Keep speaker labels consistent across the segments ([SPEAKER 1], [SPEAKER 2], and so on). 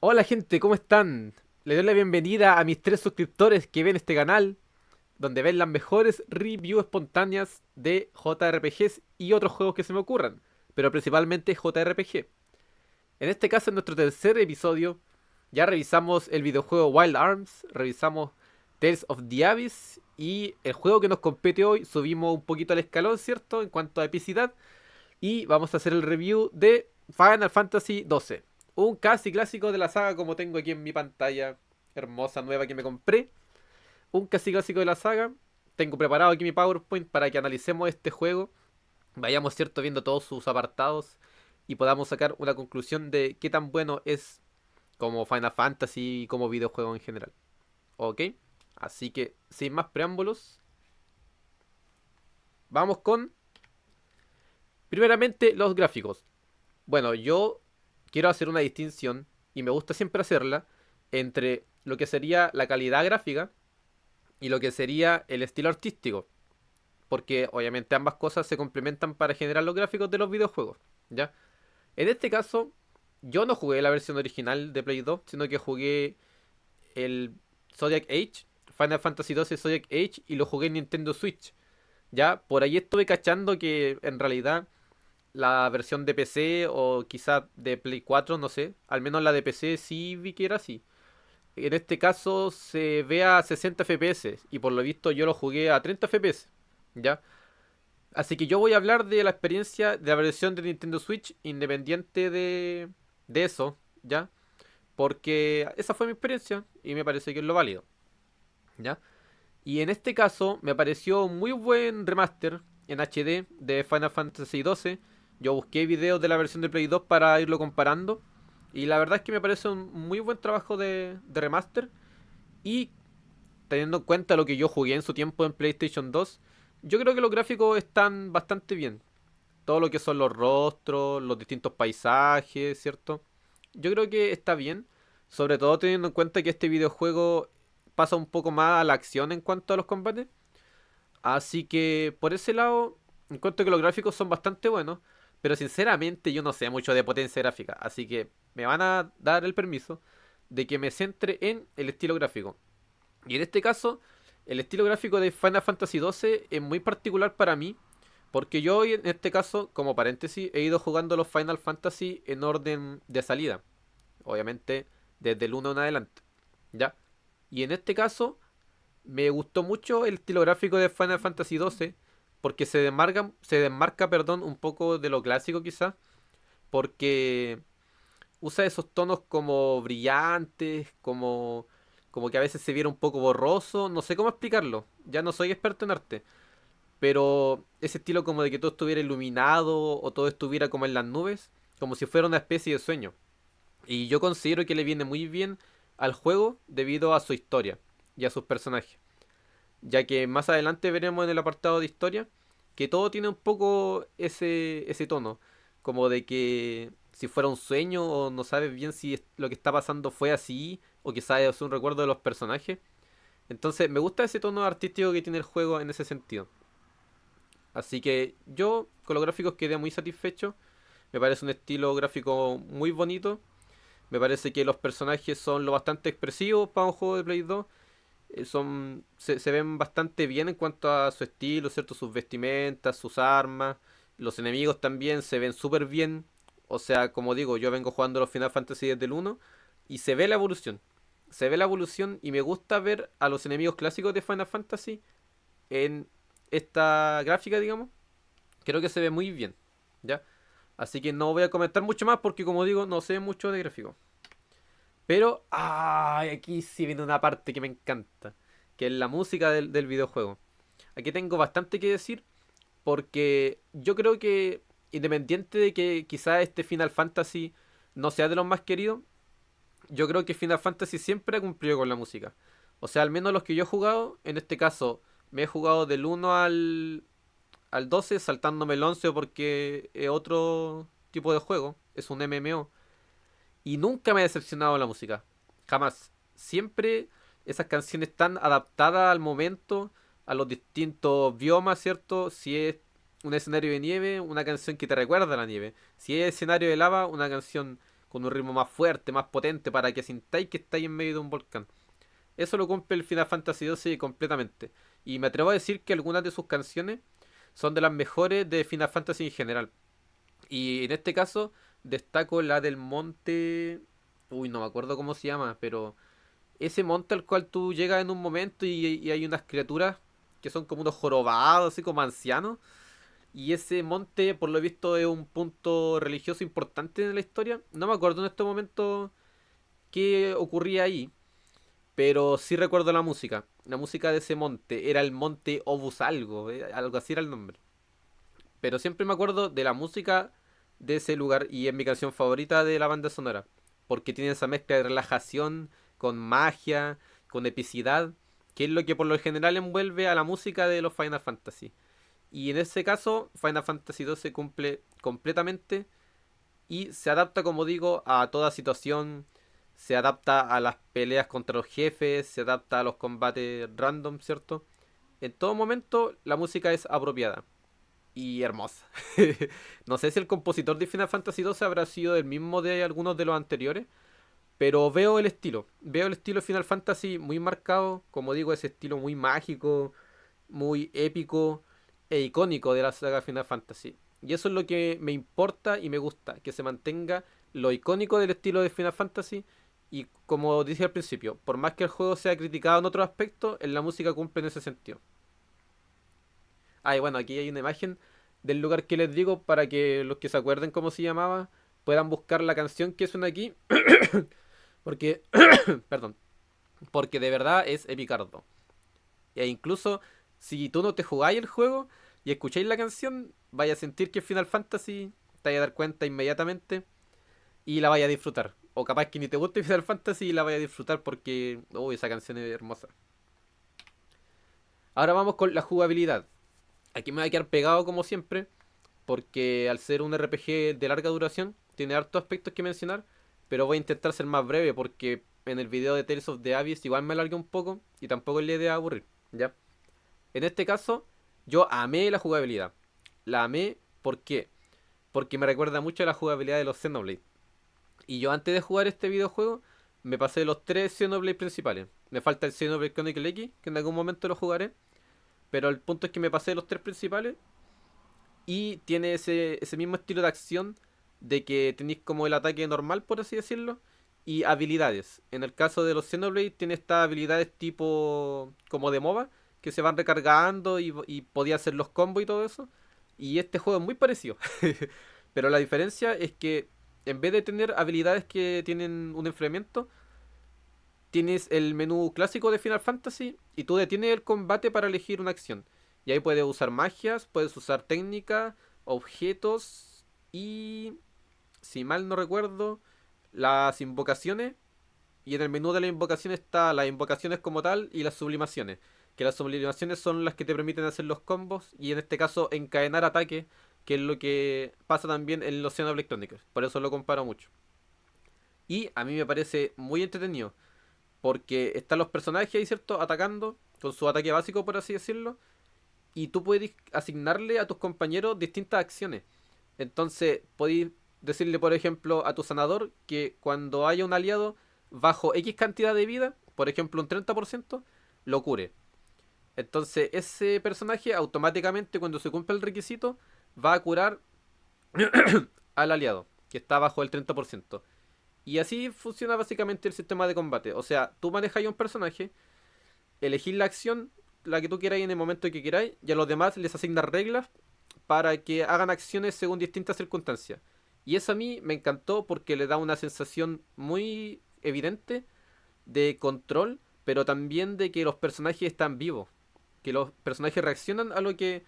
[SPEAKER 1] Hola gente, ¿cómo están? Les doy la bienvenida a mis tres suscriptores que ven este canal, donde ven las mejores reviews espontáneas de JRPGs y otros juegos que se me ocurran, pero principalmente JRPG. En este caso, en nuestro tercer episodio, ya revisamos el videojuego Wild Arms, revisamos Tales of the Abyss y el juego que nos compete hoy subimos un poquito al escalón, ¿cierto? En cuanto a epicidad, y vamos a hacer el review de Final Fantasy XII. Un casi clásico de la saga, como tengo aquí en mi pantalla hermosa nueva que me compré. Un casi clásico de la saga. Tengo preparado aquí mi PowerPoint para que analicemos este juego. Vayamos, cierto, viendo todos sus apartados y podamos sacar una conclusión de qué tan bueno es como Final Fantasy y como videojuego en general. ¿Ok? Así que, sin más preámbulos, vamos con, primeramente, los gráficos. Bueno, yo quiero hacer una distinción, y me gusta siempre hacerla, entre lo que sería la calidad gráfica y lo que sería el estilo artístico. Porque obviamente ambas cosas se complementan para generar los gráficos de los videojuegos. ¿Ya? En este caso, yo no jugué la versión original de Play 2, sino que jugué el Zodiac Age, Final Fantasy XII Zodiac Age, y lo jugué en Nintendo Switch. Ya, por ahí estuve cachando que en realidad la versión de PC o quizá de Play 4, no sé. Al menos la de PC sí vi que era así. En este caso se ve a 60 FPS y por lo visto yo lo jugué a 30 FPS. ¿Ya? Así que yo voy a hablar de la experiencia de la versión de Nintendo Switch independiente de eso, ¿ya? Porque esa fue mi experiencia y me parece que es lo válido, ¿ya? Y en este caso me pareció un muy buen remaster en HD de Final Fantasy XII. Yo busqué videos de la versión de Play 2 para irlo comparando. Y la verdad es que me parece un muy buen trabajo de remaster. Y teniendo en cuenta lo que yo jugué en su tiempo en PlayStation 2, yo creo que los gráficos están bastante bien. Todo lo que son los rostros, los distintos paisajes, ¿cierto? Yo creo que está bien. Sobre todo teniendo en cuenta que este videojuego pasa un poco más a la acción en cuanto a los combates. Así que por ese lado, encuentro que los gráficos son bastante buenos, pero sinceramente yo no sé mucho de potencia gráfica, así que me van a dar el permiso de que me centre en el estilo gráfico. Y en este caso, el estilo gráfico de Final Fantasy XII es muy particular para mí, porque yo en este caso, como paréntesis, he ido jugando los Final Fantasy en orden de salida, obviamente desde el 1 en adelante, ¿ya? Y en este caso, me gustó mucho el estilo gráfico de Final Fantasy XII porque se desmarca, perdón, un poco de lo clásico quizás, porque usa esos tonos como brillantes, como que a veces se viera un poco borroso, no sé cómo explicarlo, ya no soy experto en arte, pero ese estilo como de que todo estuviera iluminado o todo estuviera como en las nubes, como si fuera una especie de sueño. Y yo considero que le viene muy bien al juego debido a su historia y a sus personajes, ya que más adelante veremos en el apartado de historia que todo tiene un poco ese tono, como de que si fuera un sueño o no sabes bien si lo que está pasando fue así o quizás es un recuerdo de los personajes. Entonces me gusta ese tono artístico que tiene el juego en ese sentido. Así que yo con los gráficos quedé muy satisfecho. Me parece un estilo gráfico muy bonito. Me parece que los personajes son lo bastante expresivos para un juego de Play 2. Se ven bastante bien en cuanto a su estilo, ¿cierto? Sus vestimentas, sus armas. Los enemigos también se ven súper bien. O sea, como digo, yo vengo jugando los Final Fantasy desde el uno y se ve la evolución. Se ve la evolución y me gusta ver a los enemigos clásicos de Final Fantasy en esta gráfica, digamos. Creo que se ve muy bien, ¿ya? Así que no voy a comentar mucho más porque, como digo, no sé mucho de gráfico. Pero, ay, aquí sí viene una parte que me encanta, que es la música del videojuego. Aquí tengo bastante que decir porque yo creo que, independiente de que quizá este Final Fantasy no sea de los más queridos, yo creo que Final Fantasy siempre ha cumplido con la música. O sea, al menos los que yo he jugado, en este caso, me he jugado del 1 al 12, saltándome el 11 porque es otro tipo de juego, es un MMO. Y nunca me ha decepcionado la música. Jamás. Siempre esas canciones están adaptadas al momento, a los distintos biomas, ¿cierto? Si es un escenario de nieve, una canción que te recuerda a la nieve. Si es escenario de lava, una canción con un ritmo más fuerte, más potente, para que sintáis que estáis en medio de un volcán. Eso lo cumple el Final Fantasy XII completamente. Y me atrevo a decir que algunas de sus canciones son de las mejores de Final Fantasy en general. Y en este caso destaco la del monte... Uy, no me acuerdo cómo se llama, pero ese monte al cual tú llegas en un momento y hay unas criaturas que son como unos jorobados, así como ancianos. Y ese monte, por lo visto, es un punto religioso importante en la historia. No me acuerdo en este momento qué ocurría ahí, pero sí recuerdo la música. La música de ese monte era el monte Obus algo, algo así era el nombre. Pero siempre me acuerdo de la música de ese lugar y es mi canción favorita de la banda sonora. Porque tiene esa mezcla de relajación con magia, con epicidad, que es lo que por lo general envuelve a la música de los Final Fantasy. Y en ese caso, Final Fantasy XII cumple completamente y se adapta, como digo, a toda situación. Se adapta a las peleas contra los jefes, se adapta a los combates random, ¿cierto? En todo momento la música es apropiada y hermosa. No sé si el compositor de Final Fantasy XII habrá sido el mismo de algunos de los anteriores, pero veo el estilo. Veo el estilo de Final Fantasy muy marcado, como digo, ese estilo muy mágico, muy épico e icónico de la saga Final Fantasy. Y eso es lo que me importa y me gusta, que se mantenga lo icónico del estilo de Final Fantasy. Y como dije al principio, por más que el juego sea criticado en otros aspectos, en la música cumple en ese sentido. Ah, y bueno, aquí hay una imagen del lugar que les digo para que los que se acuerden cómo se llamaba puedan buscar la canción que suena aquí. Porque, perdón, porque de verdad es epicardo. E incluso si tú no te jugáis el juego y escucháis la canción, vaya a sentir que es Final Fantasy, te vaya a dar cuenta inmediatamente y la vaya a disfrutar. O capaz que ni te guste Final Fantasy y la vaya a disfrutar porque, uy, esa canción es hermosa. Ahora vamos con la jugabilidad. Aquí me voy a quedar pegado como siempre, porque al ser un RPG de larga duración, tiene hartos aspectos que mencionar, pero voy a intentar ser más breve porque en el video de Tales of the Abyss igual me alargué un poco y tampoco es la idea aburrir, ¿ya? En este caso, yo amé la jugabilidad. La amé, ¿por qué? Porque me recuerda mucho a la jugabilidad de los Xenoblade. Y yo antes de jugar este videojuego, me pasé los tres Xenoblade principales. Me falta el Xenoblade Chronicle X, que en algún momento lo jugaré. Pero el punto es que me pasé los tres principales y tiene ese mismo estilo de acción de que tenéis como el ataque normal, por así decirlo, y habilidades. En el caso de los Xenoblade tiene estas habilidades tipo como de MOBA, que se van recargando y podía hacer los combos y todo eso. Y este juego es muy parecido. Pero la diferencia es que en vez de tener habilidades que tienen un enfriamiento, tienes el menú clásico de Final Fantasy y tú detienes el combate para elegir una acción. Y ahí puedes usar magias, puedes usar técnicas, objetos y, si mal no recuerdo, las invocaciones. Y en el menú de las invocaciones está las invocaciones como tal y las sublimaciones. Que las sublimaciones son las que te permiten hacer los combos y en este caso encadenar ataques, que es lo que pasa también en los Xenoblade Chronicles. Por eso lo comparo mucho. Y a mí me parece muy entretenido porque están los personajes ahí, ¿cierto? Atacando con su ataque básico, por así decirlo. Y tú puedes asignarle a tus compañeros distintas acciones. Entonces, podéis decirle, por ejemplo, a tu sanador que cuando haya un aliado bajo X cantidad de vida, por ejemplo un 30%, lo cure. Entonces, ese personaje automáticamente, cuando se cumple el requisito, va a curar al aliado, que está bajo el 30%. Y así funciona básicamente el sistema de combate. O sea, tú manejas a un personaje, elegís la acción, la que tú queráis en el momento que queráis, y a los demás les asignas reglas para que hagan acciones según distintas circunstancias. Y eso a mí me encantó porque le da una sensación muy evidente de control, pero también de que los personajes están vivos. Que los personajes reaccionan a lo que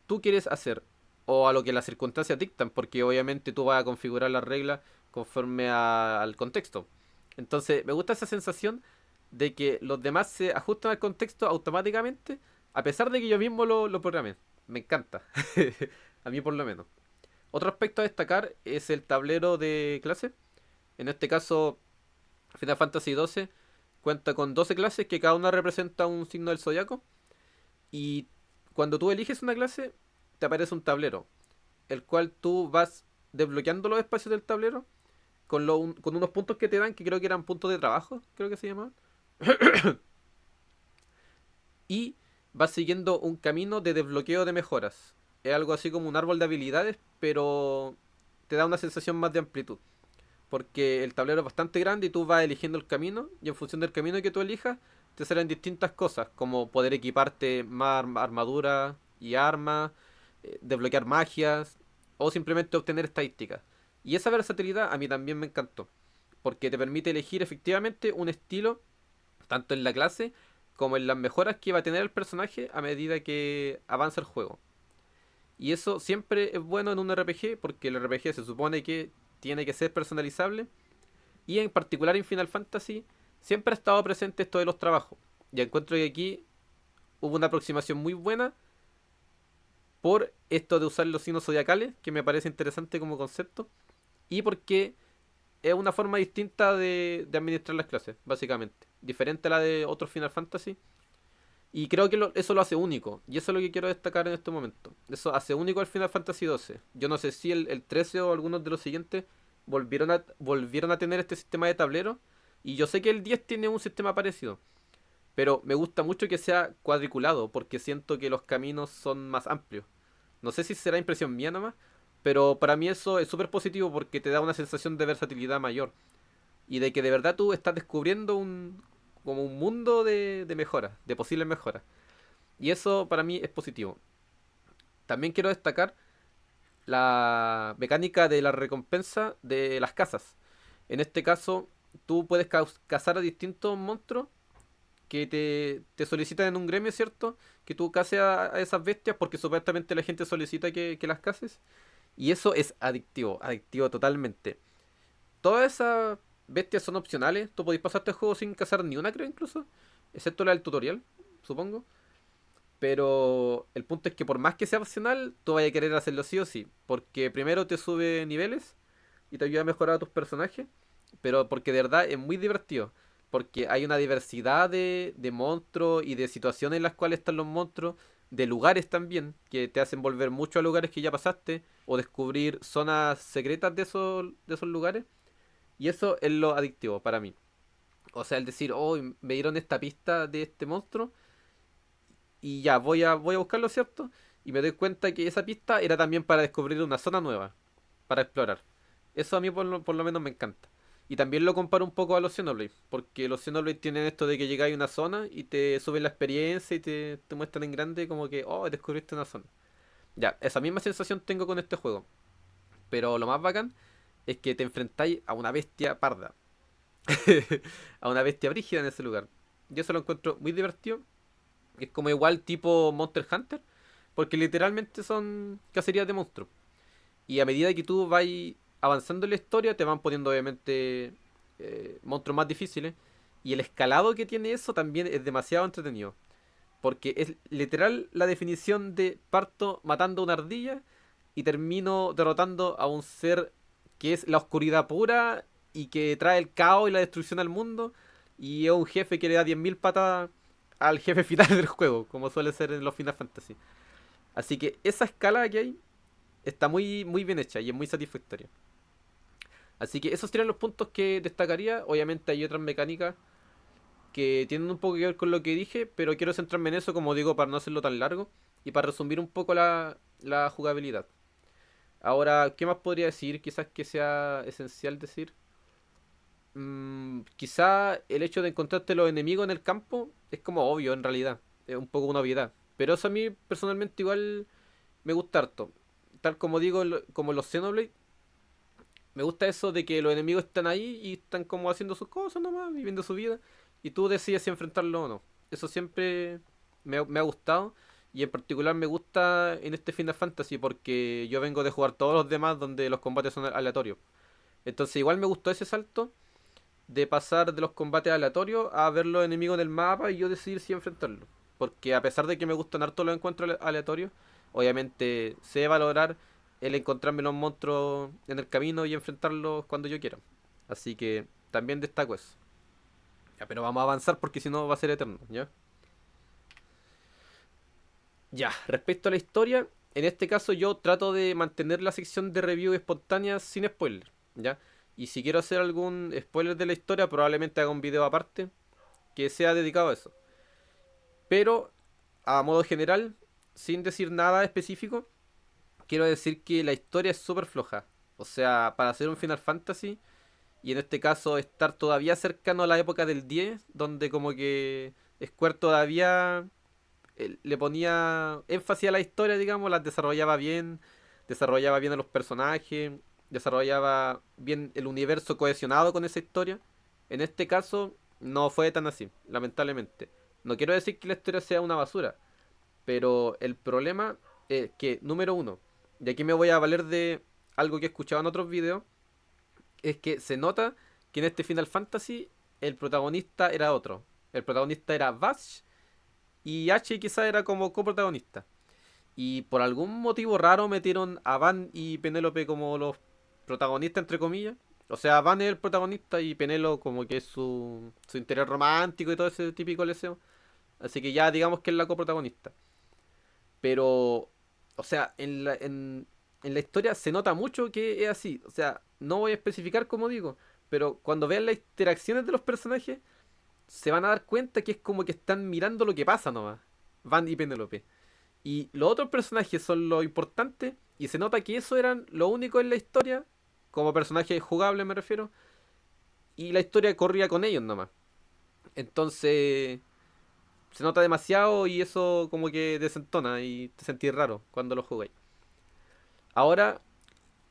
[SPEAKER 1] tú quieres hacer o a lo que las circunstancias dictan, porque obviamente tú vas a configurar las reglas conforme al contexto. Entonces, me gusta esa sensación de que los demás se ajustan al contexto automáticamente, a pesar de que yo mismo lo programé. Me encanta. A mí por lo menos. Otro aspecto a destacar es el tablero de clases. En este caso, Final Fantasy XII cuenta con 12 clases que cada una representa un signo del zodiaco. Y cuando tú eliges una clase, te aparece un tablero, el cual tú vas desbloqueando los espacios del tablero con unos puntos que te dan, que creo que eran puntos de trabajo, creo que se llamaban. Y vas siguiendo un camino de desbloqueo de mejoras. Es algo así como un árbol de habilidades, pero te da una sensación más de amplitud. Porque el tablero es bastante grande y tú vas eligiendo el camino, y en función del camino que tú elijas, te salen distintas cosas, como poder equiparte más armadura y armas, desbloquear magias, o simplemente obtener estadísticas. Y esa versatilidad a mí también me encantó, porque te permite elegir efectivamente un estilo, tanto en la clase como en las mejoras que va a tener el personaje a medida que avanza el juego. Y eso siempre es bueno en un RPG, porque el RPG se supone que tiene que ser personalizable. Y en particular en Final Fantasy siempre ha estado presente esto de los trabajos. Y encuentro que aquí hubo una aproximación muy buena por esto de usar los signos zodiacales, que me parece interesante como concepto. Y porque es una forma distinta de administrar las clases, básicamente. Diferente a la de otros Final Fantasy. Y creo que eso lo hace único. Y eso es lo que quiero destacar en este momento. Eso hace único al Final Fantasy XII. Yo no sé si el 13 o algunos de los siguientes volvieron a tener este sistema de tablero. Y yo sé que el 10 tiene un sistema parecido. Pero me gusta mucho que sea cuadriculado. Porque siento que los caminos son más amplios. No sé si será impresión mía nomás. Pero para mí eso es súper positivo porque te da una sensación de versatilidad mayor. Y de que de verdad tú estás descubriendo como un mundo de mejoras, de posibles mejoras. Y eso para mí es positivo. También quiero destacar la mecánica de la recompensa de las casas. En este caso, tú puedes cazar a distintos monstruos que te solicitan en un gremio, ¿cierto? Que tú cases a esas bestias porque supuestamente la gente solicita que las cases. Y eso es adictivo, adictivo totalmente. Todas esas bestias son opcionales. Tú podéis pasarte el juego sin cazar ni una, creo incluso. Excepto la del tutorial, supongo. Pero el punto es que por más que sea opcional, tú vayas a querer hacerlo sí o sí. Porque primero te sube niveles y te ayuda a mejorar a tus personajes. Pero porque de verdad es muy divertido. Porque hay una diversidad de monstruos y de situaciones en las cuales están los monstruos. De lugares también, que te hacen volver mucho a lugares que ya pasaste. O descubrir zonas secretas de esos lugares. Y eso es lo adictivo para mí. O sea, el decir, oh, me dieron esta pista de este monstruo y ya, voy a buscarlo, ¿cierto? Y me doy cuenta que esa pista era también para descubrir una zona nueva, para explorar. Eso a mí por lo menos me encanta. Y también lo comparo un poco a los Xenoblade, porque los Xenoblade tienen esto de que llegáis a una zona y te suben la experiencia y te muestran en grande como que, oh, descubriste una zona. Ya, esa misma sensación tengo con este juego. Pero lo más bacán es que te enfrentáis a una bestia parda. A una bestia brígida en ese lugar. Yo eso lo encuentro muy divertido. Es como igual tipo Monster Hunter. Porque literalmente son cacerías de monstruos. Y a medida que tú vas avanzando en la historia, te van poniendo obviamente monstruos más difíciles. Y el escalado que tiene eso también es demasiado entretenido. Porque es literal la definición de parto matando una ardilla y termino derrotando a un ser que es la oscuridad pura y que trae el caos y la destrucción al mundo. Y es un jefe que le da 10.000 patadas al jefe final del juego, como suele ser en los Final Fantasy. Así que esa escala que hay está muy, muy bien hecha y es muy satisfactoria. Así que esos serían los puntos que destacaría. Obviamente hay otras mecánicas que tienen un poco que ver con lo que dije, pero quiero centrarme en eso, como digo, para no hacerlo tan largo y para resumir un poco la jugabilidad. Ahora, ¿qué más podría decir? Quizás que sea esencial decir. Quizá el hecho de encontrarte los enemigos en el campo es como obvio en realidad. Es un poco una obviedad. Pero eso a mí personalmente igual me gusta harto. Tal como digo, como los Xenoblade, me gusta eso de que los enemigos están ahí y están como haciendo sus cosas nomás, viviendo su vida. Y tú decides si enfrentarlo o no. Eso siempre me ha gustado. Y en particular me gusta en este Final Fantasy porque yo vengo de jugar todos los demás donde los combates son aleatorios. Entonces igual me gustó ese salto de pasar de los combates aleatorios a ver los enemigos en el mapa y yo decidir si enfrentarlos. Porque a pesar de que me gustan harto los encuentros aleatorios, obviamente sé valorar el encontrarme los monstruos en el camino y enfrentarlos cuando yo quiera. Así que también destaco eso. Ya, pero vamos a avanzar porque si no va a ser eterno, ¿ya? Ya, respecto a la historia, en este caso yo trato de mantener la sección de review espontánea sin spoiler, ¿ya? Y si quiero hacer algún spoiler de la historia, probablemente haga un video aparte que sea dedicado a eso. Pero, a modo general, sin decir nada específico, quiero decir que la historia es súper floja. O sea, para hacer un Final Fantasy, y en este caso estar todavía cercano a la época del 10, donde como que Square todavía le ponía énfasis a la historia, digamos, las desarrollaba bien a los personajes, desarrollaba bien el universo cohesionado con esa historia. En este caso no fue tan así, lamentablemente. No quiero decir que la historia sea una basura, pero el problema es que, número uno, y aquí me voy a valer de algo que he escuchado en otros videos, es que se nota que en este Final Fantasy el protagonista era otro. El protagonista era Vash y H quizá era como coprotagonista. Y por algún motivo raro metieron a Van y Penélope como los protagonistas, entre comillas. O sea, Van es el protagonista y Penélope como que es su interés romántico y todo ese típico leseo. Así que ya digamos que es la coprotagonista. Pero, o sea, en la historia se nota mucho que es así. O sea, no voy a especificar como digo, pero cuando vean las interacciones de los personajes, se van a dar cuenta que es como que están mirando lo que pasa nomás. Van y Penélope. Y los otros personajes son lo importante. Y se nota que eso eran lo único en la historia. Como personajes jugables me refiero. Y la historia corría con ellos nomás. Entonces se nota demasiado y eso como que desentona y te sentís raro cuando lo jugáis. Ahora,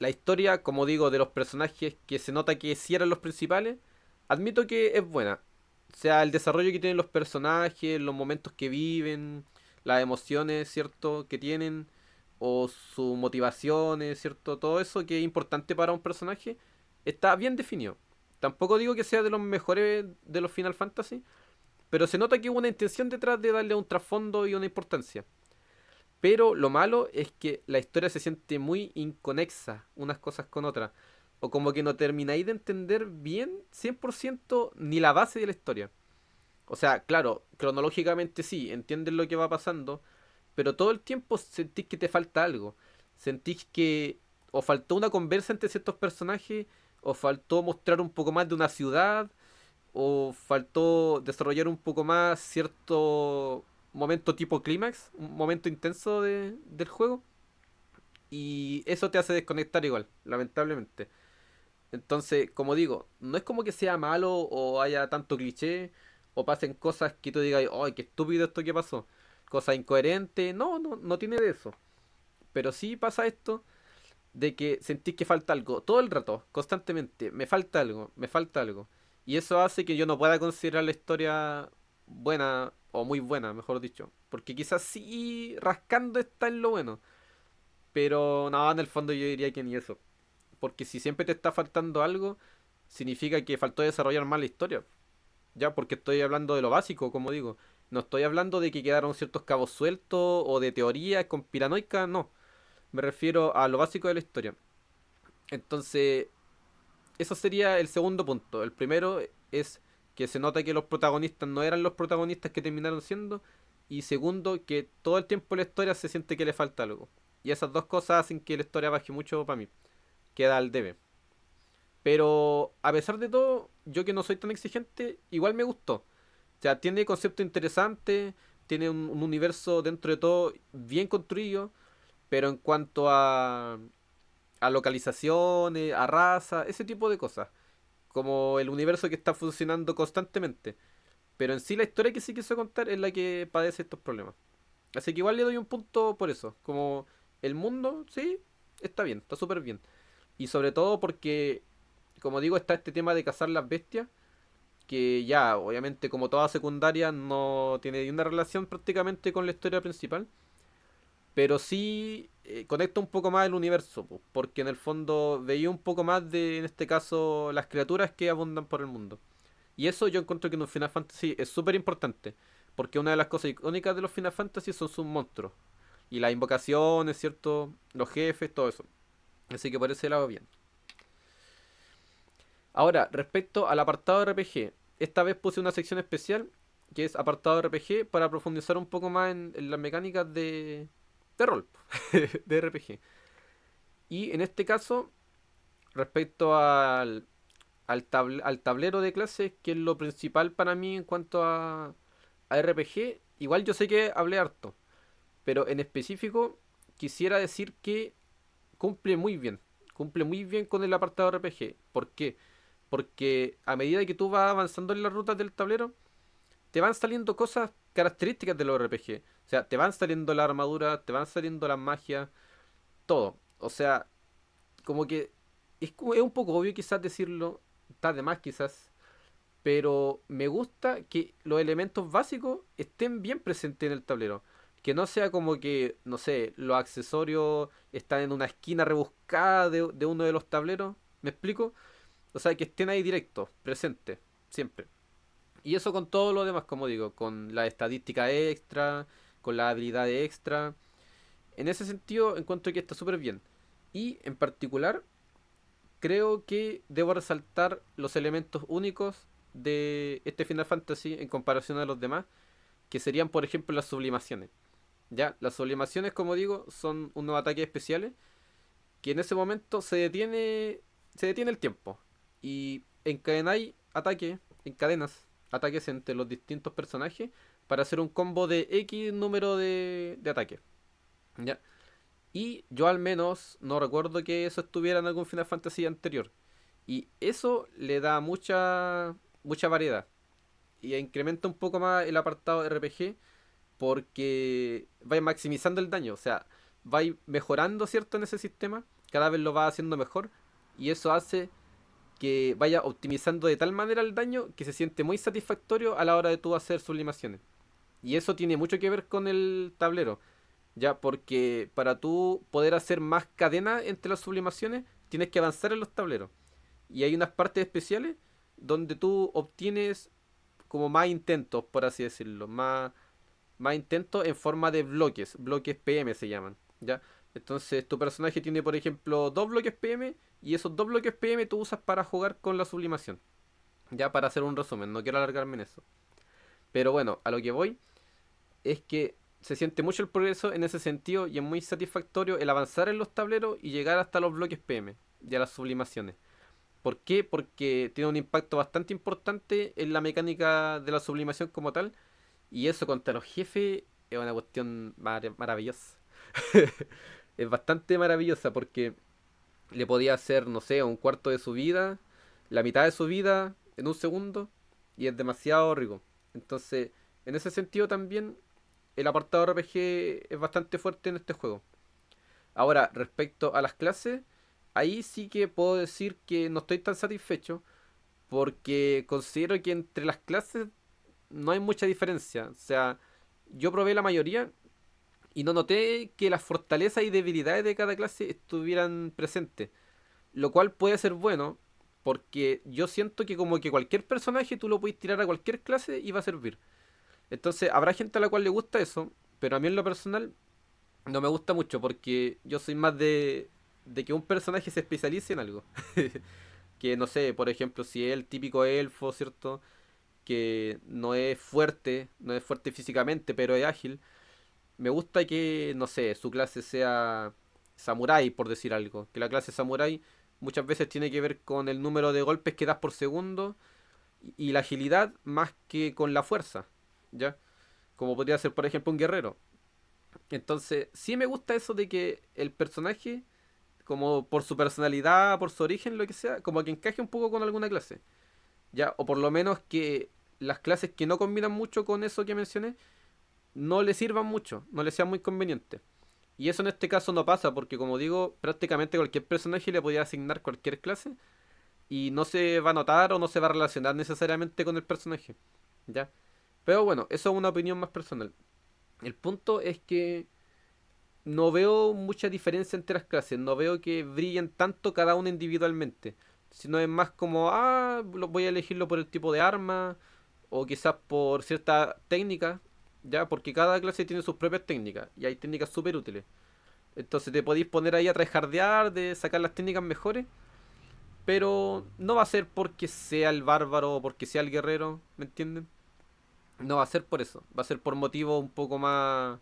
[SPEAKER 1] la historia, como digo, de los personajes que se nota que sí eran los principales, admito que es buena. O sea, el desarrollo que tienen los personajes, los momentos que viven, las emociones, ¿cierto? Que tienen, o sus motivaciones, ¿cierto? Todo eso que es importante para un personaje, está bien definido. Tampoco digo que sea de los mejores de los Final Fantasy, pero se nota que hubo una intención detrás de darle un trasfondo y una importancia. Pero lo malo es que la historia se siente muy inconexa unas cosas con otras. O como que no termináis de entender bien 100% ni la base de la historia. O sea, claro, cronológicamente sí, entiendes lo que va pasando, pero todo el tiempo sentís que te falta algo. Sentís que o faltó una conversa entre ciertos personajes, o faltó mostrar un poco más de una ciudad, o faltó desarrollar un poco más cierto momento tipo clímax, un momento intenso del juego. Y eso te hace desconectar igual, lamentablemente. Entonces, como digo, no es como que sea malo o haya tanto cliché o pasen cosas que tú digas, ¡ay, qué estúpido esto que pasó! Cosas incoherentes. No, no, no tiene de eso. Pero sí pasa esto de que sentís que falta algo todo el rato, constantemente. Me falta algo, me falta algo. Y eso hace que yo no pueda considerar la historia buena o muy buena, mejor dicho. Porque quizás sí rascando está en lo bueno. Pero no, en el fondo yo diría que ni eso. Porque si siempre te está faltando algo, significa que faltó desarrollar más la historia. Ya, porque estoy hablando de lo básico, como digo. No estoy hablando de que quedaron ciertos cabos sueltos o de teorías conspiranoicas, no. Me refiero a lo básico de la historia. Entonces, eso sería el segundo punto. El primero es que se nota que los protagonistas no eran los protagonistas que terminaron siendo. Y segundo, que todo el tiempo la historia se siente que le falta algo. Y esas dos cosas hacen que la historia baje mucho para mí. Queda al debe. Pero a pesar de todo, yo que no soy tan exigente, igual me gustó. O sea, tiene concepto interesante, tiene un universo dentro de todo bien construido, pero en cuanto a localizaciones, a raza, ese tipo de cosas, como el universo que está funcionando constantemente. Pero en sí la historia que sí quiso contar es la que padece estos problemas. Así que igual le doy un punto por eso. Como el mundo, sí, está bien, está súper bien. Y sobre todo porque, como digo, está este tema de cazar las bestias, que ya, obviamente, como toda secundaria, no tiene ni una relación prácticamente con la historia principal, pero sí conecta un poco más el universo, po, porque en el fondo veía un poco más de, en este caso, las criaturas que abundan por el mundo. Y eso yo encuentro que en un Final Fantasy es súper importante, porque una de las cosas icónicas de los Final Fantasy son sus monstruos, y las invocaciones, ¿cierto? Los jefes, todo eso. Así que por ese lado bien. Ahora, respecto al apartado RPG, esta vez puse una sección especial que es apartado RPG para profundizar un poco más en las mecánicas de rol, de RPG. Y en este caso, respecto al al tablero de clases, que es lo principal para mí en cuanto a RPG. Igual yo sé que hablé harto, pero en específico quisiera decir que cumple muy bien. Cumple muy bien con el apartado RPG. ¿Por qué? Porque a medida que tú vas avanzando en las rutas del tablero, te van saliendo cosas características de los RPG. O sea, te van saliendo las armaduras, te van saliendo las magias, todo. O sea, como que es un poco obvio quizás decirlo, está de más quizás, pero me gusta que los elementos básicos estén bien presentes en el tablero. Que no sea como que, no sé, los accesorios están en una esquina rebuscada de uno de los tableros. ¿Me explico? O sea, que estén ahí directos, presentes, siempre. Y eso con todo lo demás, como digo, con la estadística extra, con la habilidad extra. En ese sentido, encuentro que está súper bien. Y en particular, creo que debo resaltar los elementos únicos de este Final Fantasy en comparación a los demás, que serían, por ejemplo, las sublimaciones. Ya, las sublimaciones, como digo, son unos ataques especiales que en ese momento se detiene el tiempo y encadenáis ataques, encadenas ataques entre los distintos personajes para hacer un combo de X número de ataques. ¿Ya? Y yo al menos no recuerdo que eso estuviera en algún Final Fantasy anterior. Y eso le da mucha variedad. Y incrementa un poco más el apartado RPG porque vais maximizando el daño. O sea, vais mejorando, ¿cierto? En ese sistema. Cada vez lo vas haciendo mejor. Y eso hace que vaya optimizando de tal manera el daño que se siente muy satisfactorio a la hora de tú hacer sublimaciones. Y eso tiene mucho que ver con el tablero. Ya, porque para tú poder hacer más cadena entre las sublimaciones, tienes que avanzar en los tableros. Y hay unas partes especiales donde tú obtienes como más intentos, por así decirlo, más intentos en forma de bloques, bloques PM se llaman, ¿ya? Entonces tu personaje tiene, por ejemplo, dos bloques PM y esos dos bloques PM tú usas para jugar con la sublimación, ya para hacer un resumen, no quiero alargarme en eso. Pero bueno, a lo que voy es que se siente mucho el progreso en ese sentido y es muy satisfactorio el avanzar en los tableros y llegar hasta los bloques PM y a las sublimaciones. ¿Por qué? Porque tiene un impacto bastante importante en la mecánica de la sublimación como tal. Y eso contra los jefes es una cuestión maravillosa. Es bastante maravillosa porque le podía hacer, no sé, un cuarto de su vida, la mitad de su vida en un segundo. Y es demasiado rico. Entonces, en ese sentido también el apartado RPG es bastante fuerte en este juego. Ahora, respecto a las clases, ahí sí que puedo decir que no estoy tan satisfecho porque considero que entre las clases no hay mucha diferencia. O sea, yo probé la mayoría y no noté que las fortalezas y debilidades de cada clase estuvieran presentes. Lo cual puede ser bueno porque yo siento que como que cualquier personaje tú lo puedes tirar a cualquier clase y va a servir. Entonces, habrá gente a la cual le gusta eso, pero a mí en lo personal no me gusta mucho porque yo soy más de que un personaje se especialice en algo. Que no sé, por ejemplo, si es el típico elfo, ¿cierto? Que no es fuerte físicamente, pero es ágil. Me gusta que, no sé, su clase sea samurai, por decir algo. Que la clase samurai muchas veces tiene que ver con el número de golpes que das por segundo y la agilidad más que con la fuerza, ¿ya? Como podría ser, por ejemplo, un guerrero. Entonces, sí me gusta eso de que el personaje, como por su personalidad, por su origen, lo que sea, como que encaje un poco con alguna clase. Ya, o por lo menos que las clases que no combinan mucho con eso que mencioné, no le sirvan mucho, no le sean muy convenientes. Y eso en este caso no pasa, porque como digo, prácticamente cualquier personaje le podía asignar cualquier clase y no se va a notar o no se va a relacionar necesariamente con el personaje. ¿Ya? Pero bueno, eso es una opinión más personal. El punto es que no veo mucha diferencia entre las clases, no veo que brillen tanto cada una individualmente, sino es más como, voy a elegirlo por el tipo de arma o quizás por cierta técnica, ya, porque cada clase tiene sus propias técnicas y hay técnicas súper útiles. Entonces te podéis poner ahí a tryhardear de sacar las técnicas mejores, pero no va a ser porque sea el bárbaro o porque sea el guerrero, ¿me entienden? No va a ser por eso, va a ser por motivos un poco más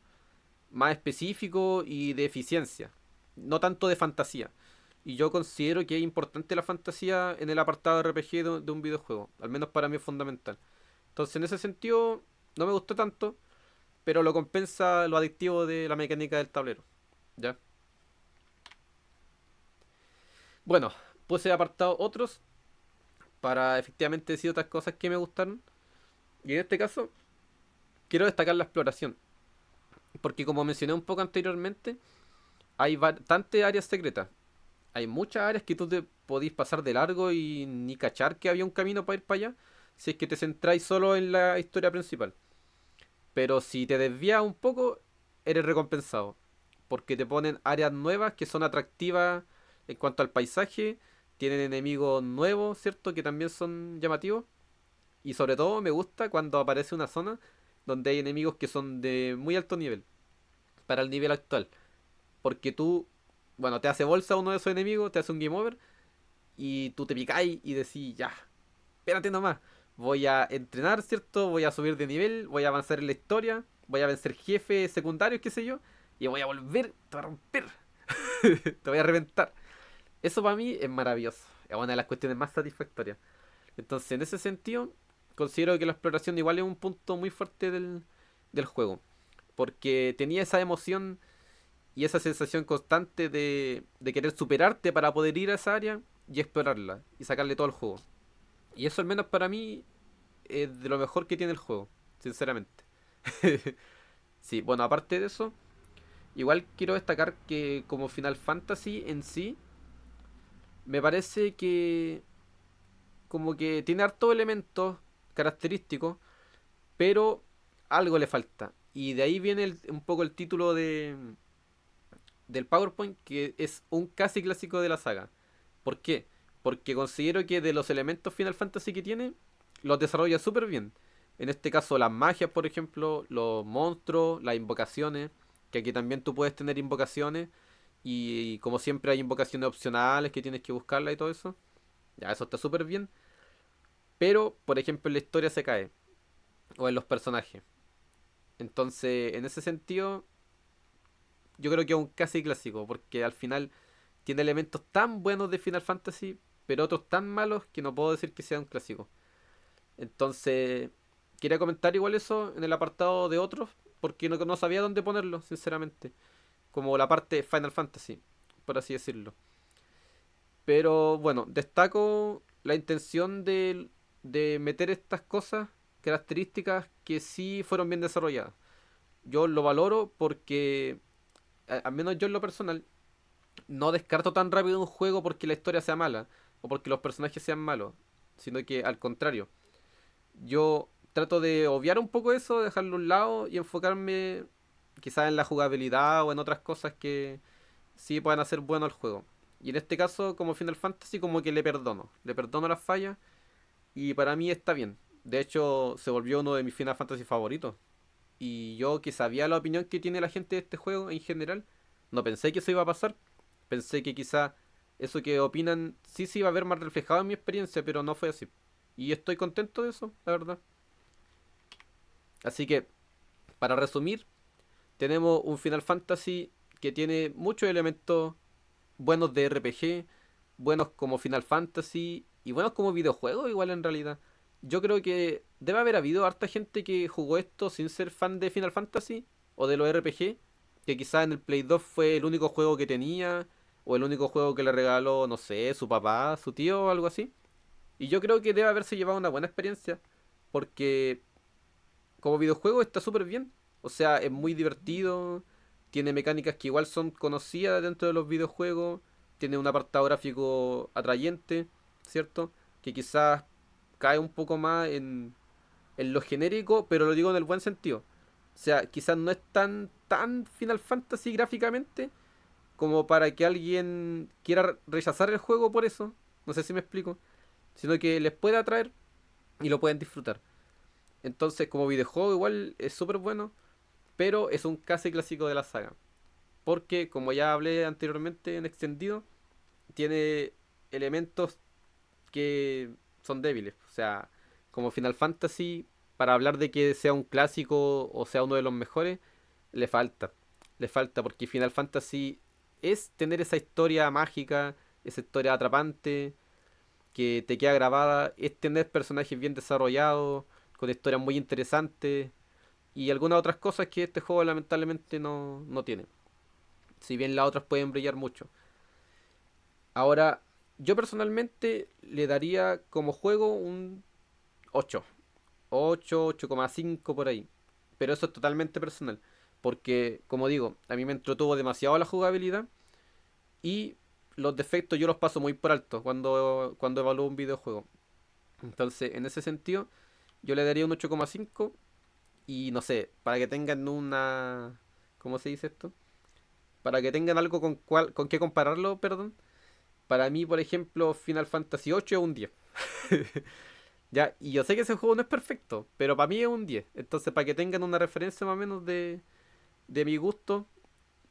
[SPEAKER 1] específico y de eficiencia, no tanto de fantasía. Y yo considero que es importante la fantasía en el apartado RPG de un videojuego. Al menos para mí es fundamental. Entonces, en ese sentido, no me gustó tanto, pero lo compensa lo adictivo de la mecánica del tablero. ¿Ya? Bueno, puse apartado otros para efectivamente decir otras cosas que me gustaron. Y en este caso, quiero destacar la exploración. Porque como mencioné un poco anteriormente, hay bastantes áreas secretas. Hay muchas áreas que tú te podís pasar de largo y ni cachar que había un camino para ir para allá, si es que te centráis solo en la historia principal. Pero si te desvías un poco, eres recompensado. Porque te ponen áreas nuevas que son atractivas en cuanto al paisaje. Tienen enemigos nuevos, ¿cierto? Que también son llamativos. Y sobre todo me gusta cuando aparece una zona donde hay enemigos que son de muy alto nivel. Para el nivel actual. Porque tú, bueno, te hace bolsa uno de esos enemigos, te hace un game over. Y tú te picáis y decís, ya, espérate nomás. Voy a entrenar, ¿cierto? Voy a subir de nivel, voy a avanzar en la historia, voy a vencer jefes secundarios, qué sé yo, y voy a volver, te voy a romper, te voy a reventar. Eso para mí es maravilloso, es una de las cuestiones más satisfactorias. Entonces, en ese sentido, considero que la exploración igual es un punto muy fuerte del juego, porque tenía esa emoción y esa sensación constante de querer superarte para poder ir a esa área y explorarla y sacarle todo el juego. Y eso al menos para mí es de lo mejor que tiene el juego, sinceramente. Sí, bueno, aparte de eso, igual quiero destacar que como Final Fantasy en sí, me parece que como que tiene hartos elementos característicos, pero algo le falta. Y de ahí viene un poco el título del PowerPoint, que es un casi clásico de la saga. ¿Por qué? Porque considero que de los elementos Final Fantasy que tiene, los desarrolla súper bien. En este caso, las magias, por ejemplo, los monstruos, las invocaciones, que aquí también tú puedes tener invocaciones, y como siempre hay invocaciones opcionales que tienes que buscarlas y todo eso. Ya, eso está súper bien. Pero, por ejemplo, en la historia se cae, o en los personajes. Entonces, en ese sentido, yo creo que es un casi clásico, porque al final tiene elementos tan buenos de Final Fantasy, pero otros tan malos que no puedo decir que sea un clásico. Entonces, quería comentar igual eso en el apartado de otros, porque no sabía dónde ponerlo, sinceramente. Como la parte Final Fantasy, por así decirlo. Pero bueno, destaco la intención de meter estas cosas, características que sí fueron bien desarrolladas. Yo lo valoro porque, al menos yo en lo personal, no descarto tan rápido un juego porque la historia sea mala o porque los personajes sean malos, sino que al contrario. Yo trato de obviar un poco eso, dejarlo a un lado y enfocarme quizás en la jugabilidad o en otras cosas que sí puedan hacer bueno al juego. Y en este caso, como Final Fantasy, como que le perdono las fallas y para mí está bien. De hecho, se volvió uno de mis Final Fantasy favoritos. Y yo que sabía la opinión que tiene la gente de este juego en general, no pensé que eso iba a pasar. Pensé que quizá eso que opinan sí se iba a ver más reflejado en mi experiencia, pero no fue así. Y estoy contento de eso, la verdad. Así que, para resumir, tenemos un Final Fantasy que tiene muchos elementos buenos de RPG, buenos como Final Fantasy y buenos como videojuego igual en realidad. Yo creo que debe haber habido harta gente que jugó esto sin ser fan de Final Fantasy o de los RPG, que quizás en el Play 2 fue el único juego que tenía o el único juego que le regaló, no sé, su papá, su tío o algo así. Y yo creo que debe haberse llevado una buena experiencia porque como videojuego está súper bien. O sea, es muy divertido. Tiene mecánicas que igual son conocidas dentro de los videojuegos. Tiene un apartado gráfico atrayente, ¿cierto? Que quizás cae un poco más en lo genérico, pero lo digo en el buen sentido. O sea, quizás no es tan Final Fantasy gráficamente como para que alguien quiera rechazar el juego por eso. No sé si me explico. Sino que les puede atraer y lo pueden disfrutar. Entonces, como videojuego, igual es súper bueno, pero es un casi clásico de la saga. Porque, como ya hablé anteriormente en extendido, tiene elementos que son débiles. O sea, como Final Fantasy, para hablar de que sea un clásico o sea uno de los mejores, le falta. Le falta porque Final Fantasy es tener esa historia mágica, esa historia atrapante que te queda grabada, es tener personajes bien desarrollados, con historias muy interesantes y algunas otras cosas que este juego lamentablemente no tiene. Si bien las otras pueden brillar mucho. Ahora, yo personalmente le daría como juego un 8. 8, 8,5 por ahí. Pero eso es totalmente personal. Porque, como digo, a mí me entretuvo demasiado la jugabilidad. Y los defectos yo los paso muy por alto cuando evalúo un videojuego. Entonces, en ese sentido, yo le daría un 8,5. Y no sé, para que tengan una... ¿Cómo se dice esto? Para que tengan algo con qué compararlo, perdón. Para mí, por ejemplo, Final Fantasy 8 es un 10. Ya, y yo sé que ese juego no es perfecto, pero para mí es un 10. Entonces, para que tengan una referencia más o menos de mi gusto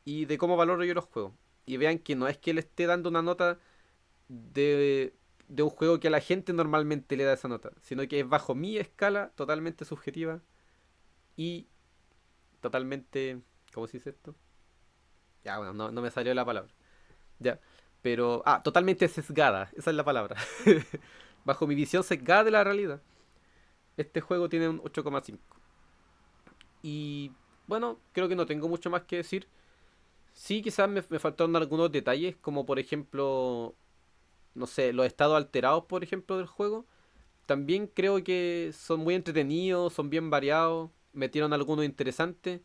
[SPEAKER 1] y de cómo valoro yo los juegos. Y vean que no es que le esté dando una nota de un juego que a la gente normalmente le da esa nota, sino que es bajo mi escala, totalmente subjetiva y totalmente... ¿Cómo se dice esto? Ya, bueno, no me salió la palabra. Ya, pero... Ah, totalmente sesgada, esa es la palabra. Bajo mi visión sesgada de la realidad, este juego tiene un 8,5. Y bueno, creo que no tengo mucho más que decir. Sí, quizás me faltaron algunos detalles, como por ejemplo, no sé, los estados alterados, por ejemplo, del juego. También creo que son muy entretenidos, son bien variados, metieron algunos interesantes.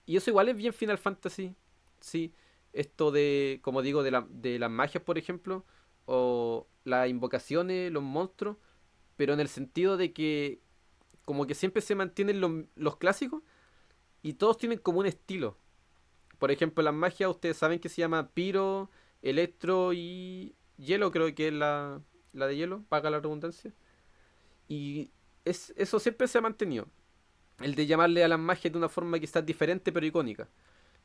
[SPEAKER 1] Y eso igual es bien Final Fantasy. Sí, esto de, como digo, de las magias, por ejemplo, o las invocaciones, los monstruos, pero en el sentido de que como que siempre se mantienen los clásicos y todos tienen como un estilo. Por ejemplo, las magias, ustedes saben que se llama Piro, Electro y Hielo, creo que es la de hielo, paga la redundancia. Y eso siempre se ha mantenido. El de llamarle a las magias de una forma quizás diferente pero icónica.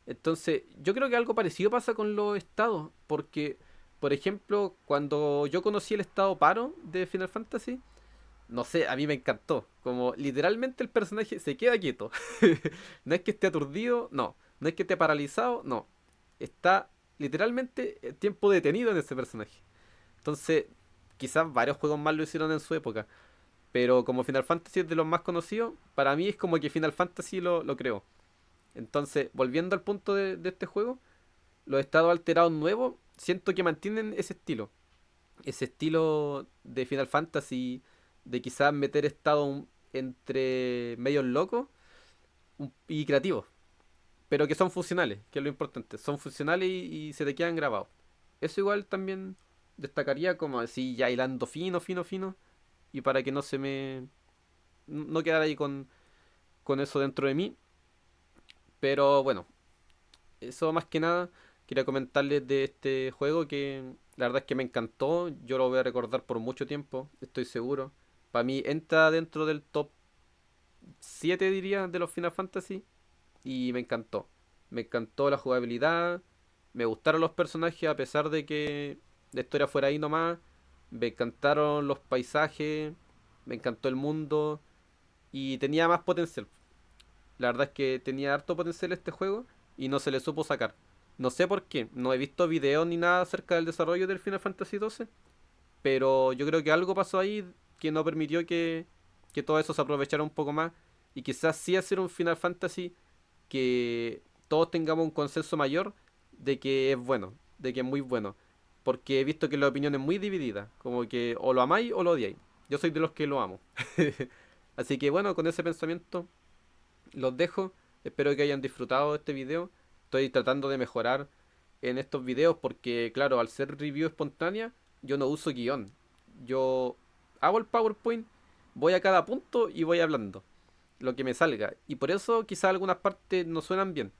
[SPEAKER 1] Entonces, yo creo que algo parecido pasa con los estados. Porque, por ejemplo, cuando yo conocí el estado paro de Final Fantasy, no sé, a mí me encantó. Como literalmente el personaje se queda quieto. No es que esté aturdido, no. No es que esté paralizado, no. Está literalmente el tiempo detenido en ese personaje. Entonces, quizás varios juegos más lo hicieron en su época. Pero como Final Fantasy es de los más conocidos, para mí es como que Final Fantasy lo creó. Entonces, volviendo al punto de este juego, los estados alterados nuevos, siento que mantienen ese estilo. Ese estilo de Final Fantasy, de quizás meter estados entre medios locos y creativos, pero que son funcionales, que es lo importante. Son funcionales y se te quedan grabados. Eso igual también destacaría como así ya hilando fino, fino, fino, y para que no se me... no quedar ahí con eso dentro de mí. Pero bueno, eso más que nada, quería comentarles de este juego que la verdad es que me encantó. Yo lo voy a recordar por mucho tiempo, estoy seguro. Para mí entra dentro del top 7 diría, de los Final Fantasy. Y me encantó. Me encantó la jugabilidad. Me gustaron los personajes a pesar de que la historia fuera ahí nomás. Me encantaron los paisajes. Me encantó el mundo. Y tenía más potencial. La verdad es que tenía harto potencial este juego y no se le supo sacar. No sé por qué, no he visto videos ni nada acerca del desarrollo del Final Fantasy XII, pero yo creo que algo pasó ahí que no permitió que todo eso se aprovechara un poco más y quizás sí hacer un Final Fantasy que todos tengamos un consenso mayor de que es bueno, de que es muy bueno. Porque he visto que la opinión es muy dividida, como que o lo amáis o lo odiáis. Yo soy de los que lo amo. Así que bueno, con ese pensamiento los dejo. Espero que hayan disfrutado de este video. Estoy tratando de mejorar en estos videos porque, claro, al ser review espontánea, yo no uso guión. Yo hago el PowerPoint, voy a cada punto y voy hablando lo que me salga. Y por eso quizás algunas partes no suenan bien.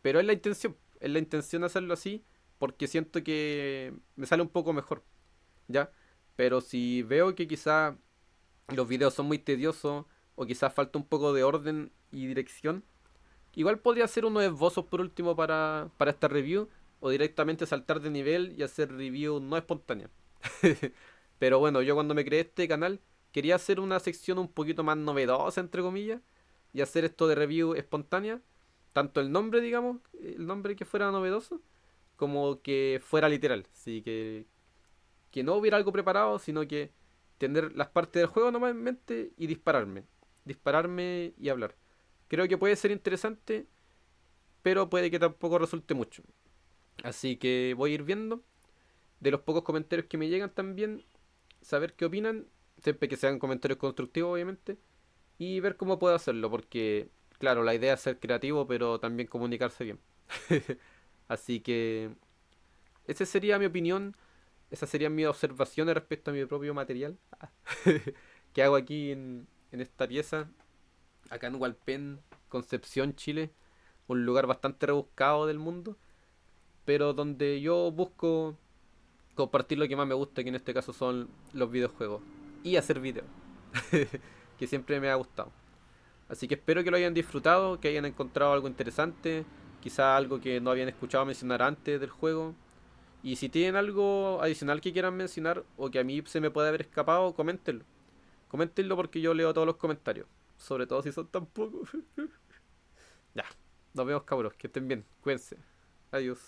[SPEAKER 1] Pero es la intención hacerlo así porque siento que me sale un poco mejor, ¿ya? Pero si veo que quizás los videos son muy tediosos o quizás falta un poco de orden y dirección, igual podría hacer unos esbozos por último para esta review o directamente saltar de nivel y hacer review no espontánea. Pero bueno, yo cuando me creé este canal quería hacer una sección un poquito más novedosa, entre comillas, y hacer esto de review espontánea, tanto el nombre, digamos, el nombre que fuera novedoso, como que fuera literal. Así que no hubiera algo preparado, sino que tener las partes del juego nomás en mente y dispararme. Dispararme y hablar. Creo que puede ser interesante, pero puede que tampoco resulte mucho. Así que voy a ir viendo. De los pocos comentarios que me llegan también, saber qué opinan. Siempre que sean comentarios constructivos, obviamente. Y ver cómo puedo hacerlo, porque, claro, la idea es ser creativo, pero también comunicarse bien. Así que esa sería mi opinión, esas serían mis observaciones respecto a mi propio material que hago aquí en esta pieza, acá en Hualpén, Concepción, Chile, un lugar bastante rebuscado del mundo, pero donde yo busco compartir lo que más me gusta, que en este caso son los videojuegos, y hacer videos, que siempre me ha gustado. Así que espero que lo hayan disfrutado, que hayan encontrado algo interesante, quizá algo que no habían escuchado mencionar antes del juego. Y si tienen algo adicional que quieran mencionar o que a mí se me puede haber escapado, coméntenlo. Coméntenlo porque yo leo todos los comentarios. Sobre todo si son tan pocos. Ya, nos vemos cabros, que estén bien, cuídense. Adiós.